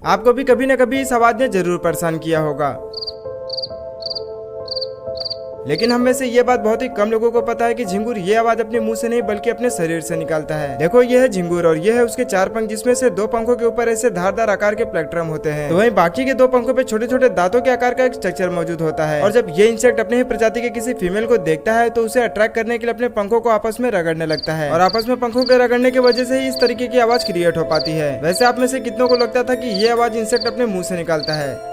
आपको भी कभी न कभी इस आवाज ने जरूर परेशान किया होगा, लेकिन हम में से ये बात बहुत ही कम लोगों को पता है कि झिंगुर ये आवाज अपने मुंह से नहीं बल्कि अपने शरीर से निकालता है। देखो ये है झिंगुर और ये है उसके 4 पंख, जिसमें से 2 पंखों के ऊपर ऐसे धारदार आकार के प्लेक्ट्रम होते हैं, तो वहीं बाकी के 2 पंखों पे छोटे छोटे दांतों के आकार का एक स्ट्रक्चर मौजूद होता है। और जब ये इंसेक्ट अपने ही प्रजाति के किसी फीमेल को देखता है तो उसे अट्रैक्ट करने के लिए अपने पंखों को आपस में रगड़ने लगता है, और आपस में पंखों के रगड़ने की वजह से ही इस तरीके की आवाज क्रिएट हो पाती है। वैसे आप में से कितनों को लगता था कि ये आवाज इंसेक्ट अपने मुंह से निकालता है?